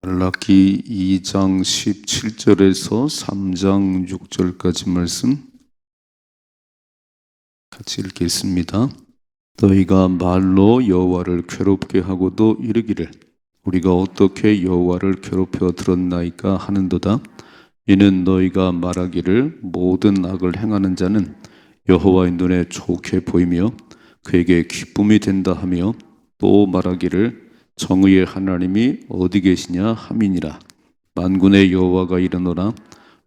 말라기 2장 17절에서 3장 6절까지 말씀 같이 읽겠습니다. 너희가 말로 여호와를 괴롭게 하고도 이르기를 우리가 어떻게 여호와를 괴롭혀 들었나이까 하는도다. 이는 너희가 말하기를 모든 악을 행하는 자는 여호와의 눈에 좋게 보이며 그에게 기쁨이 된다 하며 또 말하기를 정의의 하나님이 어디 계시냐 함이니라. 만군의 여호와가 이르노라.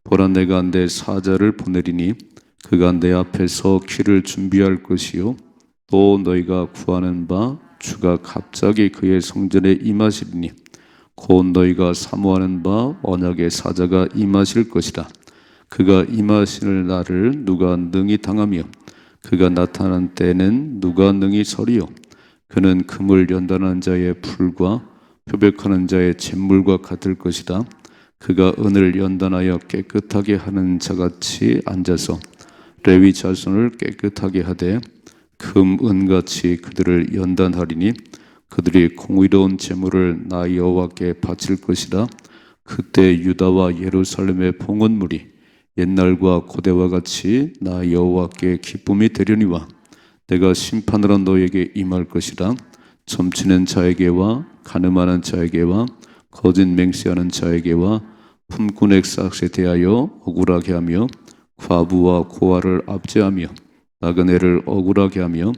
보라, 내가 내 사자를 보내리니 그가 내 앞에서 길을 준비할 것이요 또 너희가 구하는 바 주가 갑자기 그의 성전에 임하시리니 곧 너희가 사모하는 바 언약의 사자가 임하실 것이라. 그가 임하실 날을 누가 능히 당하며 그가 나타난 때는 누가 능히 서리요. 그는 금을 연단하는 자의 풀과 표백하는 자의 잿물과 같을 것이다. 그가 은을 연단하여 깨끗하게 하는 자같이 앉아서 레위 자손을 깨끗하게 하되 금, 은같이 그들을 연단하리니 그들이 공의로운 제물을 나 여호와께 바칠 것이라. 그때 유다와 예루살렘의 봉헌물이 옛날과 고대와 같이 나 여호와께 기쁨이 되려니와 내가 심판으로 너에게 임할 것이라. 점치는 자에게와 가늠하는 자에게와 거짓 맹세하는 자에게와 품꾼의 싹에 대하여 억울하게 하며 과부와 고아를 압제하며 나그네를 억울하게 하며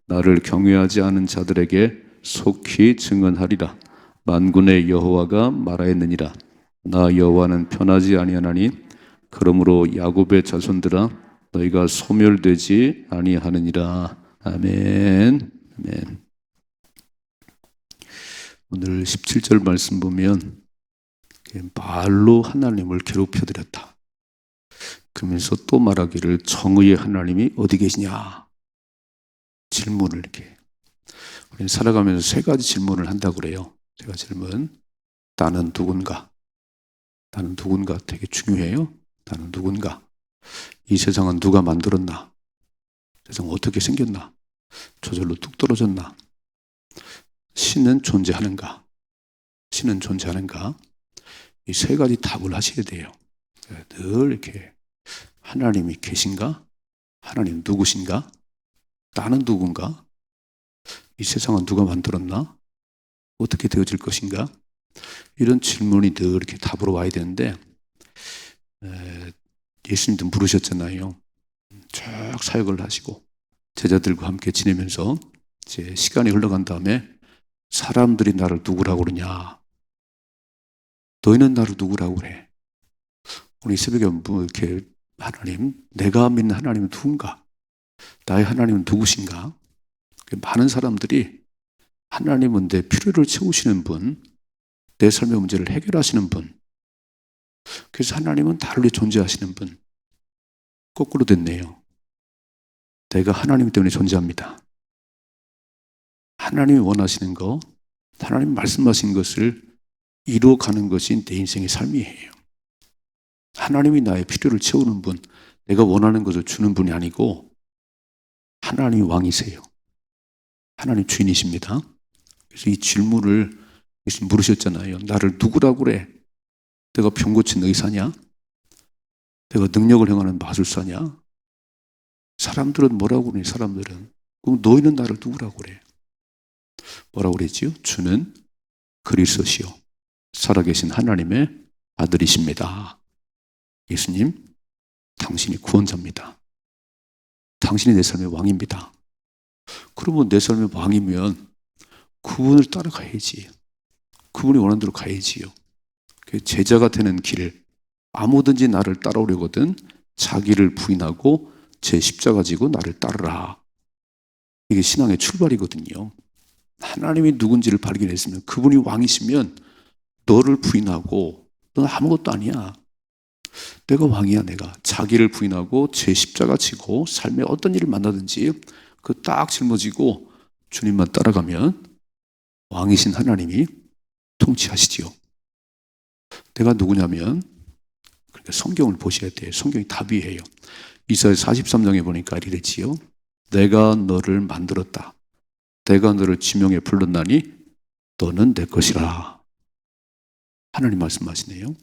나를 경외하지 않은 자들에게 속히 증언하리라. 만군의 여호와가 말하였느니라. 나 여호와는 편하지 아니하나니 그러므로 야곱의 자손들아 너희가 소멸되지 아니하느니라. 아멘. 아멘. 오늘 17절 말씀 보면 말로 하나님을 괴롭혀드렸다. 그러면서 또 말하기를 정의의 하나님이 어디 계시냐 질문을 이렇게 우리는 살아가면서 세 가지 질문을 한다고 그래요. 세 가지 질문. 나는 누군가? 나는 누군가 되게 중요해요. 나는 누군가? 이 세상은 누가 만들었나? 세상은 어떻게 생겼나? 저절로 뚝 떨어졌나? 신은 존재하는가? 신은 존재하는가? 이 세 가지 답을 하셔야 돼요. 늘 이렇게 하나님이 계신가? 하나님 누구신가? 나는 누군가? 이 세상은 누가 만들었나? 어떻게 되어질 것인가? 이런 질문이 늘 이렇게 답으로 와야 되는데 예수님도 물으셨잖아요. 쭉 사역을 하시고 제자들과 함께 지내면서 이제 시간이 흘러간 다음에 사람들이 나를 누구라고 그러냐? 너희는 나를 누구라고 그래? 오늘 이 새벽에 뭐 이렇게 하나님, 내가 믿는 하나님은 누군가? 나의 하나님은 누구신가? 많은 사람들이 하나님은 내 필요를 채우시는 분, 내 삶의 문제를 해결하시는 분, 그래서 하나님은 나를 위해 존재하시는 분. 거꾸로 됐네요. 내가 하나님 때문에 존재합니다. 하나님이 원하시는 거, 하나님 말씀하신 것을 이루어가는 것이 내 인생의 삶이에요. 하나님이 나의 필요를 채우는 분, 내가 원하는 것을 주는 분이 아니고 하나님이 왕이세요. 하나님 주인이십니다. 그래서 이 질문을 물으셨잖아요. 나를 누구라고 그래? 내가 병 고친 의사냐? 내가 능력을 행하는 마술사냐? 사람들은 뭐라고 그러니? 사람들은. 그럼 너희는 나를 누구라고 그래? 뭐라고 그랬지요? 주는 그리스도시요 살아계신 하나님의 아들이십니다. 예수님, 당신이 구원자입니다. 당신이 내 삶의 왕입니다. 그러면 내 삶의 왕이면 그분을 따라가야지. 그분이 원하는 대로 가야지요. 제자가 되는 길, 아무든지 나를 따라오려거든 자기를 부인하고 제 십자가 지고 나를 따르라. 이게 신앙의 출발이거든요. 하나님이 누군지를 발견했으면 그분이 왕이시면 너를 부인하고 넌 아무것도 아니야. 내가 왕이야. 내가 자기를 부인하고 제 십자가 지고 삶에 어떤 일을 만나든지 그 딱 짊어지고 주님만 따라가면 왕이신 하나님이 통치하시지요. 내가 누구냐면 그러니까 성경을 보셔야 돼요. 성경이 답이에요. 이사야 43장에 보니까 이랬지요. 내가 너를 만들었다. 내가 너를 지명에 불렀나니 너는 내 것이라. 하나님 말씀하시네요.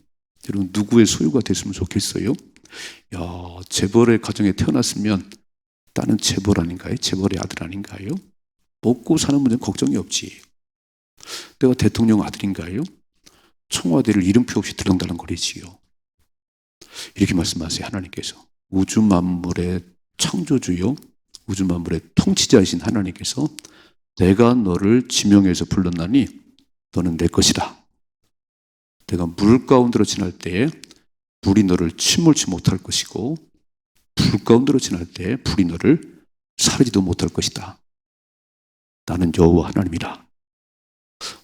여러분 누구의 소유가 됐으면 좋겠어요? 야, 재벌의 가정에 태어났으면 나는 재벌 아닌가요? 재벌의 아들 아닌가요? 먹고 사는 문제는 걱정이 없지. 내가 대통령 아들인가요? 청와대를 이름표 없이 들렁달렁거리지요. 이렇게 말씀하세요. 하나님께서. 우주 만물의 창조주요, 우주 만물의 통치자이신 하나님께서 내가 너를 지명해서 불렀나니 너는 내 것이다. 내가 물 가운데로 지날 때에 물이 너를 침몰치 못할 것이고 불 가운데로 지날 때에 불이 너를 사르지도 못할 것이다. 나는 여호와 하나님이라.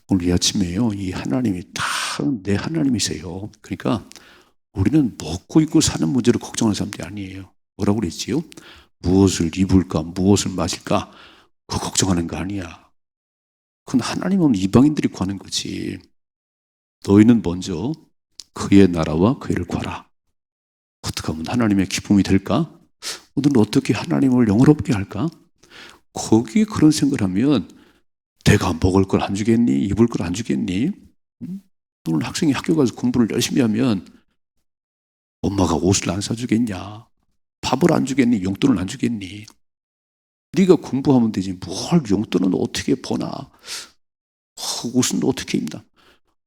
오늘 이 아침에요, 이 하나님이 다 내 하나님이세요. 그러니까 우리는 먹고 입고 사는 문제를 걱정하는 사람들이 아니에요. 뭐라고 그랬지요? 무엇을 입을까, 무엇을 마실까, 그거 걱정하는 거 아니야. 그건 하나님 없는 이방인들이 구하는 거지. 너희는 먼저 그의 나라와 그의 구하라. 어떻게 하면 하나님의 기쁨이 될까? 오늘은 어떻게 하나님을 영화롭게 할까? 거기에 그런 생각을 하면 내가 먹을 걸 안 주겠니? 입을 걸 안 주겠니? 오늘 학생이 학교 가서 공부를 열심히 하면 엄마가 옷을 안 사주겠냐? 밥을 안 주겠니? 용돈을 안 주겠니? 네가 공부하면 되지. 뭘 용돈은 어떻게 버나? 옷은 어떻게 입나?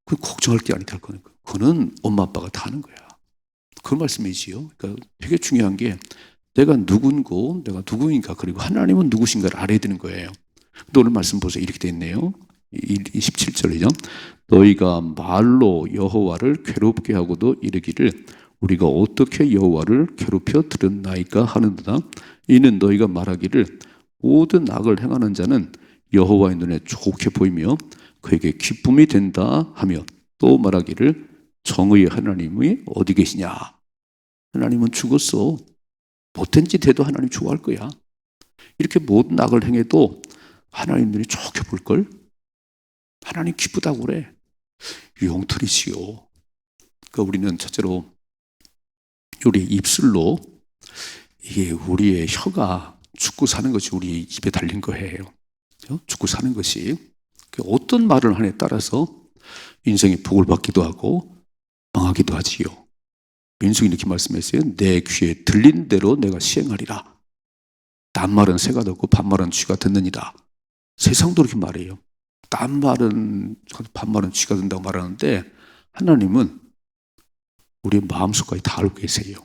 그 걱정할 게 아니다. 그거는 엄마 아빠가 다 하는 거야. 그 말씀이지요. 그러니까 되게 중요한 게 내가 누군고, 내가 누구인가, 그리고 하나님은 누구신가를 알아야 되는 거예요. 근데 오늘 말씀 보세요. 이렇게 돼 있네요. 27절이죠. 너희가 말로 여호와를 괴롭게 하고도 이르기를 우리가 어떻게 여호와를 괴롭혀 드렸나이까 하는도다. 이는 너희가 말하기를 모든 악을 행하는 자는 여호와의 눈에 좋게 보이며 그에게 기쁨이 된다 하며 또 말하기를 정의의 하나님이 어디 계시냐. 하나님은 죽었어. 못된 짓 해도 하나님 좋아할 거야. 이렇게 모든 악을 행해도 하나님 눈이 좋게 볼걸? 하나님 기쁘다고 그래. 용털이지요. 그러니까 우리는 첫째로 우리 입술로 이게 우리의 혀가 죽고 사는 것이 우리 입에 달린 거예요. 죽고 사는 것이. 어떤 말을 하느냐에 따라서 인생이 복을 받기도 하고 망하기도 하지요. 민수기 이렇게 말씀했어요. 내 귀에 들린 대로 내가 시행하리라. 딴말은 새가 듣고 반말은 쥐가 듣느니라. 세상도 그렇게 말해요. 딴말은 반말은 쥐가 듣는다고 말하는데 하나님은 우리의 마음속까지 다 알고 계세요.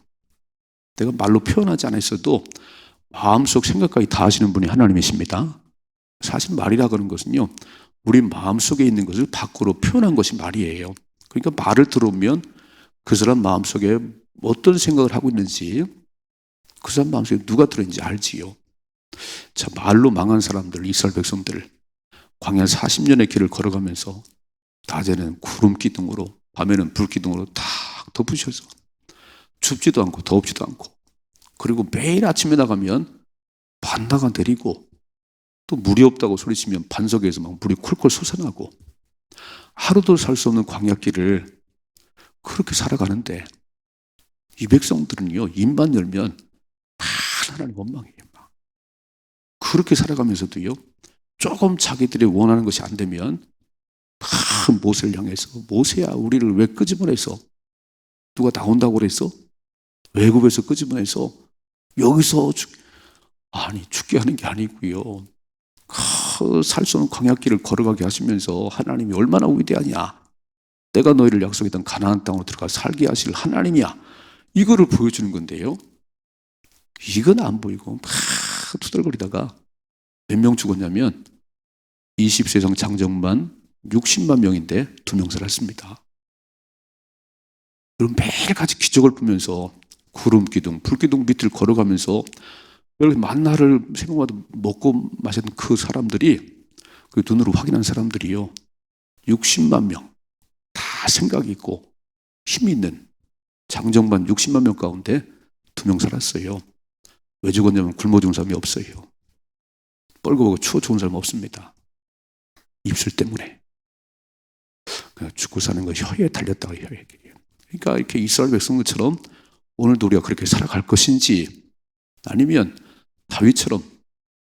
내가 말로 표현하지 않았어도 마음속 생각까지 다 아시는 분이 하나님이십니다. 사실 말이라 그런 것은요, 우리 마음속에 있는 것을 밖으로 표현한 것이 말이에요. 그러니까 말을 들어오면 그 사람 마음속에 어떤 생각을 하고 있는지, 그 사람 마음속에 누가 들어있는지 알지요. 자, 말로 망한 사람들, 이스라엘 백성들, 광야 40년의 길을 걸어가면서 낮에는 구름 기둥으로, 밤에는 불 기둥으로 탁 덮으셔서 춥지도 않고 덥지도 않고, 그리고 매일 아침에 나가면 반나가 내리고 또 물이 없다고 소리치면 반석에서 막 물이 콜콜 솟아나고 하루도 살 수 없는 광야길을 그렇게 살아가는데 이 백성들은요, 입만 열면 다 하나님 원망이에요. 그렇게 살아가면서도요, 조금 자기들이 원하는 것이 안 되면 막 모세를 향해서 모세야, 우리를 왜 끄집어내서 누가 나온다고 그랬어? 외국에서 끄집어내서 여기서 죽게 하는 게 아니고요. 살 수 없는 광야길을 걸어가게 하시면서 하나님이 얼마나 위대하냐. 내가 너희를 약속했던 가나안 땅으로 들어가 살게 하실 하나님이야. 이거를 보여주는 건데요. 이건 안 보이고 막 투덜거리다가 몇 명 죽었냐면 20세상 장정만 60만 명인데 2명 살았습니다. 그럼 매일같이 기적을 보면서 구름 기둥, 불 기둥 밑을 걸어가면서 여기 만나를 생각마다 먹고 마셨던 그 사람들이, 그 눈으로 확인한 사람들이요, 60만 명 다 생각이 있고 힘이 있는 장정만 60만 명 가운데 2명 살았어요. 왜 죽었냐면 굶어 죽은 사람이 없어요. 뻘거보고 추워 죽은 사람 없습니다. 입술 때문에. 죽고 사는 거 혀에 달렸다가 혀에. 그러니까 이렇게 이스라엘 백성들처럼 오늘도 우리가 그렇게 살아갈 것인지, 아니면 다윗처럼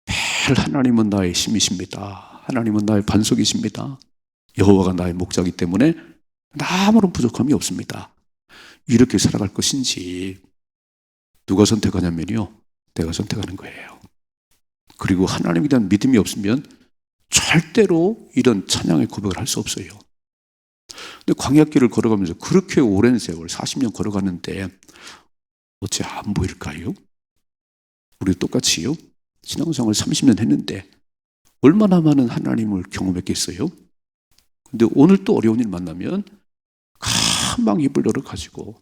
매일 하나님은 나의 힘이십니다. 하나님은 나의 반석이십니다. 여호와가 나의 목자이기 때문에 아무런 부족함이 없습니다. 이렇게 살아갈 것인지 누가 선택하냐면요, 내가 선택하는 거예요. 그리고 하나님에 대한 믿음이 없으면 절대로 이런 찬양의 고백을 할 수 없어요. 근데 광야길을 걸어가면서 그렇게 오랜 세월 40년 걸어갔는데 어째 안 보일까요? 우리 똑같이요. 신앙생활 30년 했는데 얼마나 많은 하나님을 경험했겠어요? 근데 오늘 또 어려운 일 만나면 금방 입을 열어가지고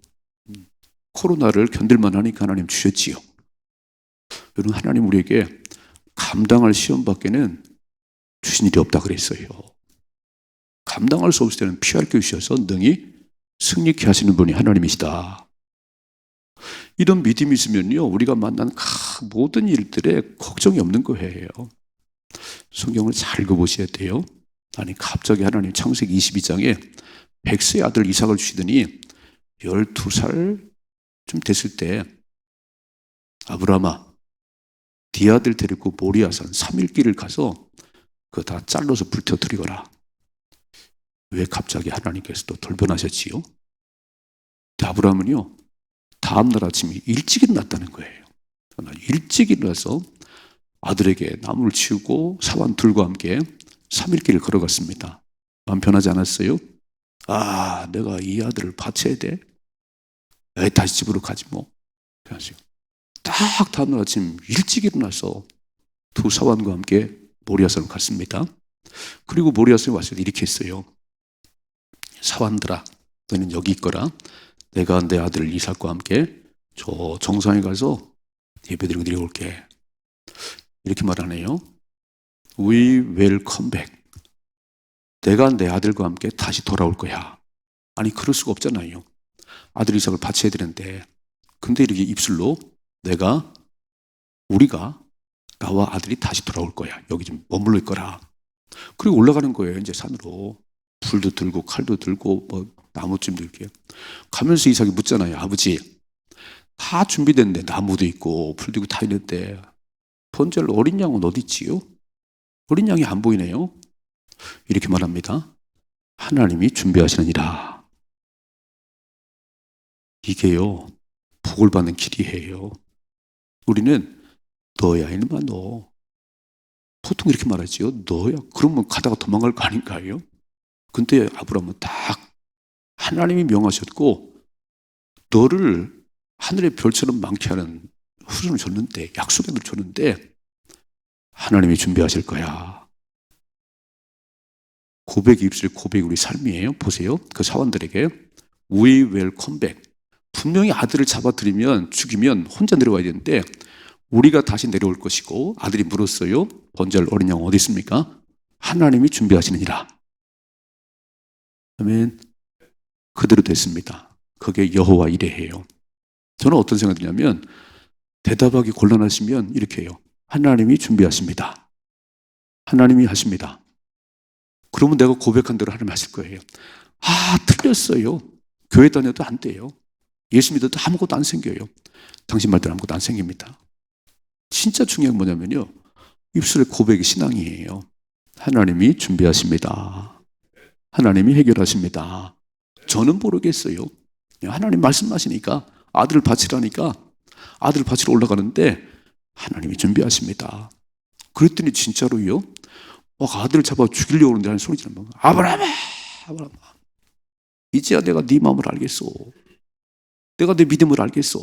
코로나를 견딜만 하니까 하나님 주셨지요. 여러분, 하나님 우리에게 감당할 시험밖에는 주신 일이 없다 그랬어요. 감당할 수 없을 때는 피할 게 주셔서 능히 승리케 하시는 분이 하나님이시다. 이런 믿음이 있으면요, 우리가 만난 모든 일들에 걱정이 없는 거예요. 성경을 잘 읽어보셔야 돼요. 아니, 갑자기 하나님 창세기 22장에 백세의 아들 이삭을 주시더니 12살쯤 됐을 때 아브라함아, 네 아들 데리고 모리아산 3일 길을 가서 그거 다 잘라서 불태워드리거라. 왜 갑자기 하나님께서 또 돌변하셨지요? 아브라함은요, 다음날 아침에 일찍 일어났다는 거예요. 일찍 일어나서 아들에게 나무를 치우고 사환 둘과 함께 3일 길을 걸어갔습니다. 마음 편하지 않았어요? 아, 내가 이 아들을 바쳐야 돼? 다시 집으로 가지 뭐. 딱 다음날 아침 일찍 일어나서 두 사환과 함께 모리아산을 갔습니다. 그리고 모리아산에 왔을 때 이렇게 했어요. 사환들아, 너희는 여기 있거라. 내가 내 아들 이삭과 함께 저 정상에 가서 예배드리고 내려올게. 이렇게 말하네요. We will come back. 내가 내 아들과 함께 다시 돌아올 거야. 아니, 그럴 수가 없잖아요. 아들 이삭을 바쳐야 되는데. 근데 이렇게 입술로 우리가 나와 아들이 다시 돌아올 거야. 여기 좀 머물러 있거라. 그리고 올라가는 거예요. 이제 산으로. 불도 들고 칼도 들고 뭐 나무쯤 이렇게 가면서 이삭이 묻잖아요. 아버지, 다 준비됐는데 나무도 있고 불도 있고 다 있는데 번제할 어린 양은 어디 있지요? 어린 양이 안 보이네요. 이렇게 말합니다. 하나님이 준비하시느니라. 이게요, 복을 받는 길이에요. 우리는 너야 이놈아 너. 보통 이렇게 말하지요. 너야. 그러면 가다가 도망갈 거 아닌가요? 근데 아브라함은 딱 하나님이 명하셨고 너를 하늘의 별처럼 많게 하는 후손을 줬는데, 약속을 줬는데 하나님이 준비하실 거야. 고백이 입술 고백이 우리 삶이에요. 보세요. 그 사원들에게 We will come back. 분명히 아들을 잡아들이면 죽이면 혼자 내려와야 되는데 우리가 다시 내려올 것이고, 아들이 물었어요. 번제할 어린 양 어디 있습니까? 하나님이 준비하시느니라. 아멘. 그대로 됐습니다. 그게 여호와 이레예요. 저는 어떤 생각이 드냐면 대답하기 곤란하시면 이렇게 해요. 하나님이 준비하십니다. 하나님이 하십니다. 그러면 내가 고백한 대로 하나님 하실 거예요. 아, 틀렸어요. 교회 다녀도 안 돼요. 예수 믿어도 아무것도 안 생겨요. 당신 말대로 아무것도 안 생깁니다. 진짜 중요한 건 뭐냐면요, 입술의 고백이 신앙이에요. 하나님이 준비하십니다. 하나님이 해결하십니다. 저는 모르겠어요. 하나님 말씀하시니까 아들을 바치라니까 아들을 바치러 올라가는데 하나님이 준비하십니다. 그랬더니 진짜로요, 막 아들을 잡아 죽이려고 하는데 하는 소리 지르면 아브라함아, 아브라함아, 이제야 내가 네 마음을 알겠어. 내가 내 믿음을 알겠어.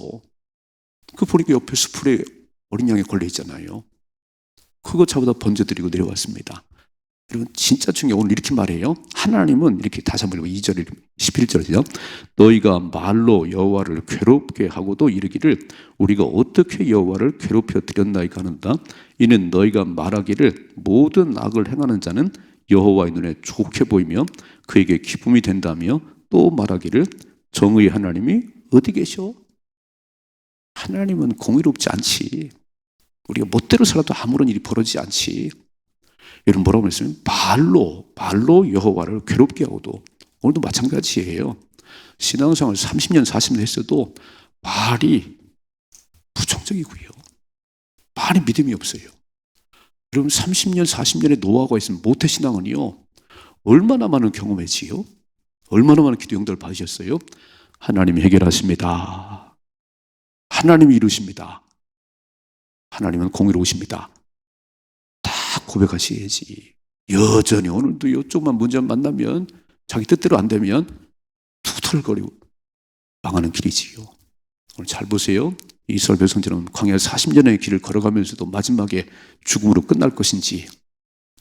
그 보니까 옆에 수풀에 어린 양이 걸려 있잖아요. 그거 잡아다 번제드리고 내려왔습니다. 여러분, 진짜 중요해요. 오늘 이렇게 말해요. 하나님은 이렇게 다시 한번 읽고 2절 11절이죠. 너희가 말로 여호와를 괴롭게 하고도 이르기를 우리가 어떻게 여호와를 괴롭혀 드렸나이까 하는다. 이는 너희가 말하기를 모든 악을 행하는 자는 여호와의 눈에 좋게 보이며 그에게 기쁨이 된다며, 또 말하기를 정의의 하나님이 어디 계셔? 하나님은 공의롭지 않지. 우리가 멋대로 살아도 아무런 일이 벌어지지 않지. 여러분, 뭐라고 했으면 말로 여호와를 괴롭게 하고도, 오늘도 마찬가지예요. 신앙생활 30년 40년 했어도 말이 부정적이고요, 말이 믿음이 없어요. 여러분, 30년 40년의 노하우가 있으면 모태신앙은요 얼마나 많은 경험이지요. 얼마나 많은 기도 응답을 받으셨어요? 하나님이 해결하십니다. 하나님이 이루십니다. 하나님은 공의로우십니다. 다 고백하셔야지. 여전히 오늘도 이쪽만 문제 만나면 자기 뜻대로 안 되면 투덜거리고 망하는 길이지요. 오늘 잘 보세요. 이스라엘 백성들은 광야 40년의 길을 걸어가면서도 마지막에 죽음으로 끝날 것인지,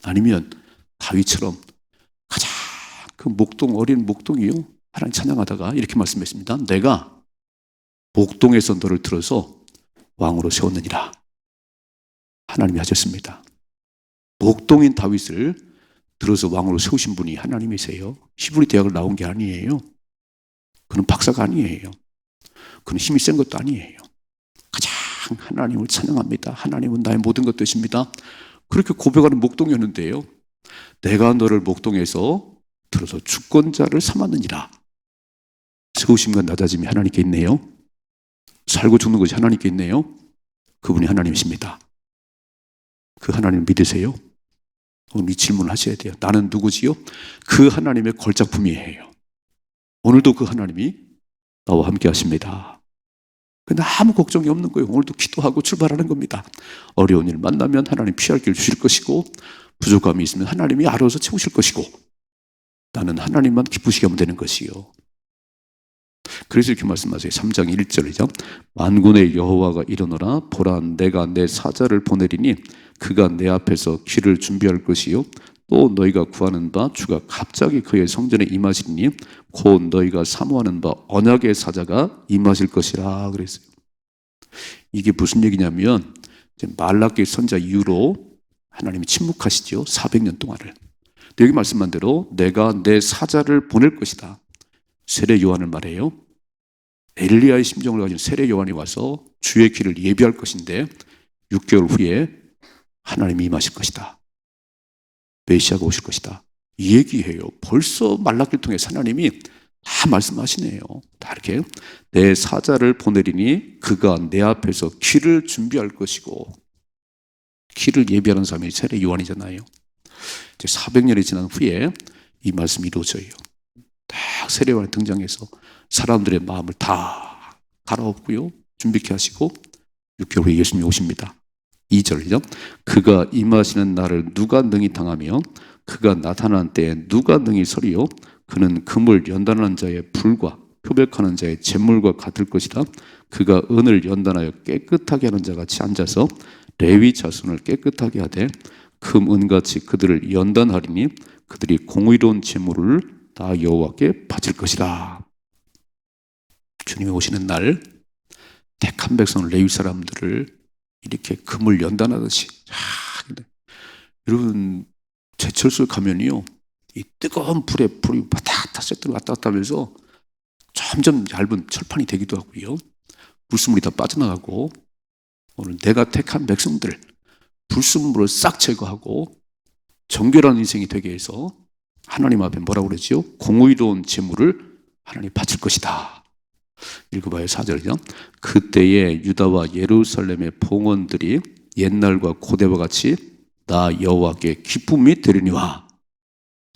아니면 다윗처럼 가장 그 어린 목동이요, 하나님 찬양하다가 이렇게 말씀했습니다. 내가 목동에서 너를 들어서 왕으로 세웠느니라. 하나님이 하셨습니다. 목동인 다윗을 들어서 왕으로 세우신 분이 하나님이세요. 히브리 대학을 나온 게 아니에요. 그는 박사가 아니에요. 그는 힘이 센 것도 아니에요. 가장 하나님을 찬양합니다. 하나님은 나의 모든 것 되십니다. 그렇게 고백하는 목동이었는데요, 내가 너를 목동에서 들어서 주권자를 삼았느니라. 세우심과 낮아짐이 하나님께 있네요. 살고 죽는 것이 하나님께 있네요. 그분이 하나님이십니다. 그 하나님 믿으세요? 오늘 이 질문을 하셔야 돼요. 나는 누구지요? 그 하나님의 걸작품이에요. 오늘도 그 하나님이 나와 함께 하십니다. 근데 아무 걱정이 없는 거예요. 오늘도 기도하고 출발하는 겁니다. 어려운 일 만나면 하나님 피할 길 주실 것이고, 부족함이 있으면 하나님이 알아서 채우실 것이고, 나는 하나님만 기쁘시게 하면 되는 것이요. 그래서 이렇게 말씀하세요. 3장 1절이죠. 만군의 여호와가 이르노라. 보라, 내가 내 사자를 보내리니 그가 내 앞에서 길을 준비할 것이요, 또 너희가 구하는 바 주가 갑자기 그의 성전에 임하시리니 곧 너희가 사모하는 바 언약의 사자가 임하실 것이라 그랬어요. 이게 무슨 얘기냐면, 말라기 선자 이후로 하나님이 침묵하시죠. 400년 동안을. 여기 말씀한 대로 내가 내 사자를 보낼 것이다. 세례 요한을 말해요. 엘리야의 심정을 가진 세례 요한이 와서 주의 길을 예비할 것인데 6개월 후에 하나님이 임하실 것이다. 메시아가 오실 것이다. 이 얘기해요. 벌써 말라기를 통해 하나님이 다 말씀하시네요. 다 이렇게 내 사자를 보내리니 그가 내 앞에서 길을 준비할 것이고, 길을 예비하는 사람이 세례 요한이잖아요. 이제 400년이 지난 후에 이 말씀이 이루어져요. 딱 세례 요한이 등장해서 사람들의 마음을 다 갈아엎고요, 준비케 하시고 6개월 후에 예수님이 오십니다. 2절이죠. 그가 임하시는 날을 누가 능히 당하며 그가 나타나는 때에 누가 능히 서리요. 그는 금을 연단하는 자의 불과 표백하는 자의 잿물과 같을 것이다. 그가 은을 연단하여 깨끗하게 하는 자 같이 앉아서 레위 자손을 깨끗하게 하되 금, 은같이 그들을 연단하리니 그들이 공의로운 제물을 다 여호와께 바칠 것이다. 주님이 오시는 날 택한 백성 레위 사람들을 이렇게 금을 연단하듯이, 여러분 제철소에 가면요, 이 뜨거운 불이 왔다 갔다 하면서 점점 얇은 철판이 되기도 하고요, 불순물이 다 빠져나가고, 오늘 내가 택한 백성들 불순물을 싹 제거하고 정결한 인생이 되게 해서 하나님 앞에 뭐라고 그러지요? 공의로운 제물을 하나님 바칠 것이다. 읽어봐요. 4절이죠. 그때에 유다와 예루살렘의 봉헌들이 옛날과 고대와 같이 나 여호와께 기쁨이 되리니와.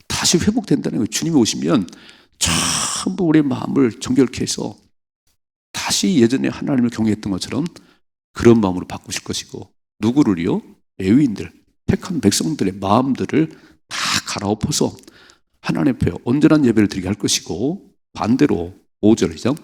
다시 회복된다는 거예요. 주님이 오시면 전부 우리의 마음을 정결케 해서 다시 예전에 하나님을 경외했던 것처럼 그런 마음으로 바꾸실 것이고, 누구를요? 레위인들, 택한 백성들의 마음들을 다 갈아엎어서 하나님 앞에 온전한 예배를 드리게 할 것이고, 반대로 5절이죠.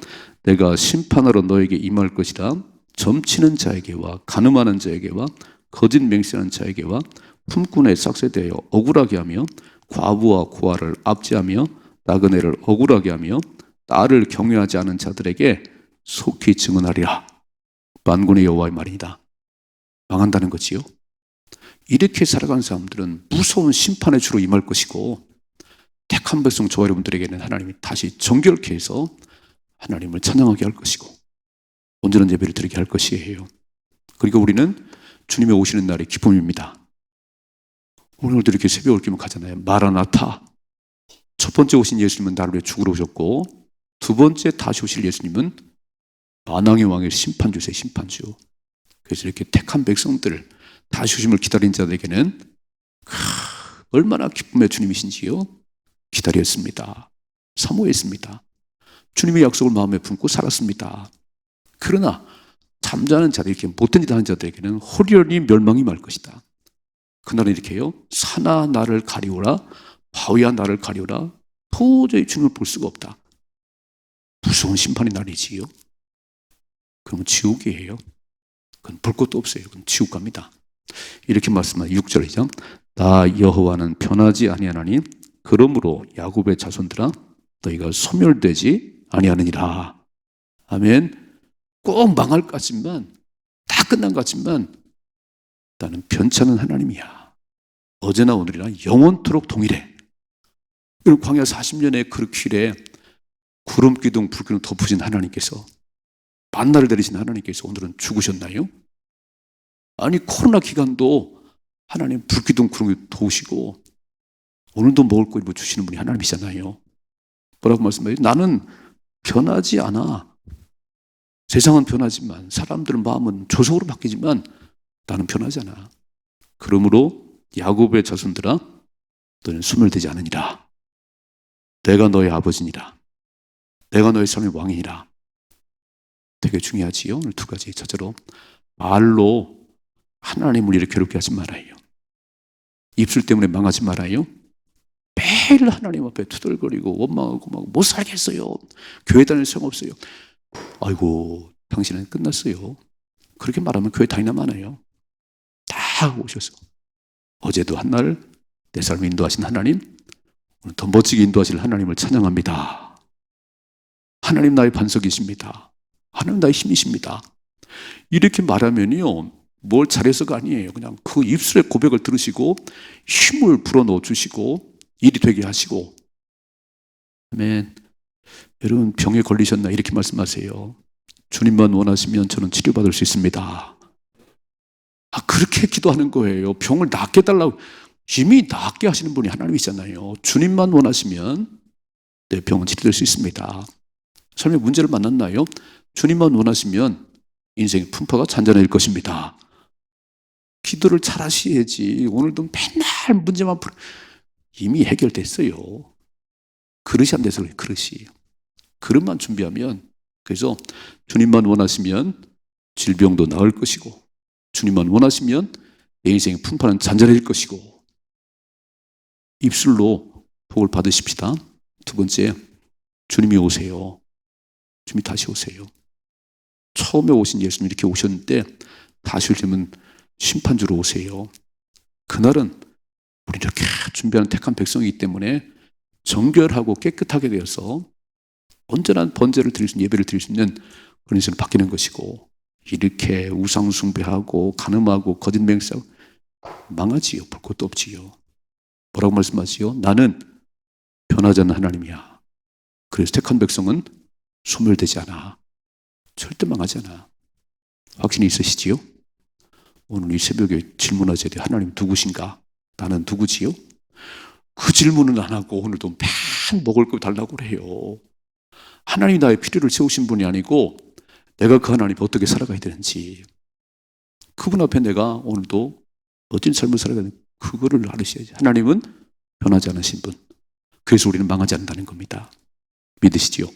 내가 심판하러 너에게 임할 것이라. 점치는 자에게와 간음하는 자에게와 거짓 맹세하는 자에게와 품꾼의 삭스에 대하여 억울하게 하며 과부와 고아를 압제하며 나그네를 억울하게 하며 나를 경외하지 않은 자들에게 속히 증언하리라. 만군의 여호와의 말이다. 망한다는 거지요. 이렇게 살아가는 사람들은 무서운 심판의 주로 임할 것이고, 택한 백성 저와 여러분들에게는 하나님이 다시 정결케 해서 하나님을 찬양하게 할 것이고 온전한 예배를 드리게 할 것이에요. 그리고 우리는 주님이 오시는 날이 기쁨입니다. 오늘도 이렇게 새벽 올기면 가잖아요. 마라나타. 첫 번째 오신 예수님은 나를 위해 죽으러 오셨고, 두 번째 다시 오실 예수님은 만왕의 왕의 심판주세요. 심판주. 그래서 이렇게 택한 백성들 다시 오심을 기다린 자들에게는 얼마나 기쁨의 주님이신지요 기다렸습니다. 사모했습니다. 주님의 약속을 마음에 품고 살았습니다. 그러나 잠자는 자들에게, 못된 짓 하는 자들에게는 홀연히 멸망이 말 것이다. 그날은 이렇게 해요. 산아 나를 가리우라, 바위야 나를 가리우라. 도저히 주님을 볼 수가 없다. 무서운 심판의 날이지요. 그러면 지옥이에요. 그건 볼 것도 없어요. 그건 지옥 갑니다. 이렇게 말씀한 6절이죠. 나 여호와는 변하지 아니하나니 그러므로 야곱의 자손들아 너희가 소멸되지 아니하느니라. 아멘. 꼭 망할 것 같지만, 다 끝난 것 같지만 나는 변치 않은 하나님이야. 어제나 오늘이나 영원토록 동일해. 그리고 광야 40년의 그 길에 구름 기둥 불 기둥 덮으신 하나님께서, 만나를 내리신 하나님께서 오늘은 죽으셨나요? 아니 코로나 기간도 하나님 불 기둥 구름 기둥 도우시고 오늘도 먹을 거 주시는 분이 하나님이잖아요. 뭐라고 말씀하세요? 나는 변하지 않아. 세상은 변하지만, 사람들의 마음은 조속으로 바뀌지만 나는 변하지 않아. 그러므로 야곱의 자손들아 너는 소멸되지 않으니라. 내가 너의 아버지니라. 내가 너의 삶의 왕이니라. 되게 중요하지요. 오늘 두 가지. 첫째로 말로 하나님을 이렇게 괴롭게 하지 말아요. 입술 때문에 망하지 말아요. 매일 하나님 앞에 투덜거리고 원망하고 막 못 살겠어요. 교회 다닐 소용없어요. 아이고 당신은 끝났어요. 그렇게 말하면 교회 다니나 마나요. 다 오셔서 어제도 한날 내 삶을 인도하신 하나님, 오늘 더 멋지게 인도하실 하나님을 찬양합니다. 하나님 나의 반석이십니다. 하나님 나의 힘이십니다. 이렇게 말하면요, 뭘 잘해서가 아니에요. 그냥 그 입술의 고백을 들으시고 힘을 불어넣어 주시고 일이 되게 하시고. 아멘. 여러분 병에 걸리셨나 이렇게 말씀하세요. 주님만 원하시면 저는 치료받을 수 있습니다. 그렇게 기도하는 거예요. 병을 낫게 해달라고. 이미 낫게 하시는 분이 하나님이잖아요. 주님만 원하시면 내 병은 치료될 수 있습니다. 삶의 문제를 만났나요? 주님만 원하시면 인생의 풍파가 잔잔해질 것입니다. 기도를 잘 하셔야지. 오늘도 맨날 문제만 이미 해결됐어요. 그릇이 안 돼서 그래요. 그릇이. 그릇만 준비하면, 그래서 주님만 원하시면 질병도 나을 것이고, 주님만 원하시면 내 인생의 풍파는 잔잔해질 것이고, 입술로 복을 받으십시다. 두 번째, 주님이 오세요. 주님이 다시 오세요. 처음에 오신 예수님 이렇게 오셨는데 다시 오시면 심판주로 오세요. 그날은 우리 이렇게 준비하는 택한 백성이기 때문에 정결하고 깨끗하게 되어서 언제나 번제를 드릴 수 있는, 예배를 드릴 수 있는 그런 인생을 바뀌는 것이고, 이렇게 우상숭배하고 간음하고 거짓 맹세하고 망하지요. 볼 것도 없지요. 뭐라고 말씀하지요? 나는 변하지 않는 하나님이야. 그래서 택한 백성은 소멸되지 않아. 절대 망하지 않아. 확신이 있으시지요? 오늘 이 새벽에 질문하셔야 돼요. 하나님 누구신가? 나는 누구지요? 그 질문은 안 하고 오늘도 맨 먹을 거 달라고 그래요. 하나님이 나의 필요를 채우신 분이 아니고 내가 그 하나님 어떻게 살아가야 되는지, 그분 앞에 내가 오늘도 어떤 삶을 살아가야 되는지 그거를 알으셔야지. 하나님은 변하지 않으신 분. 그래서 우리는 망하지 않는다는 겁니다. 믿으시지요?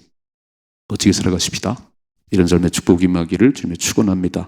멋지게 살아가십시다. 이런 삶의 축복이 임하기를 주님의 축원합니다.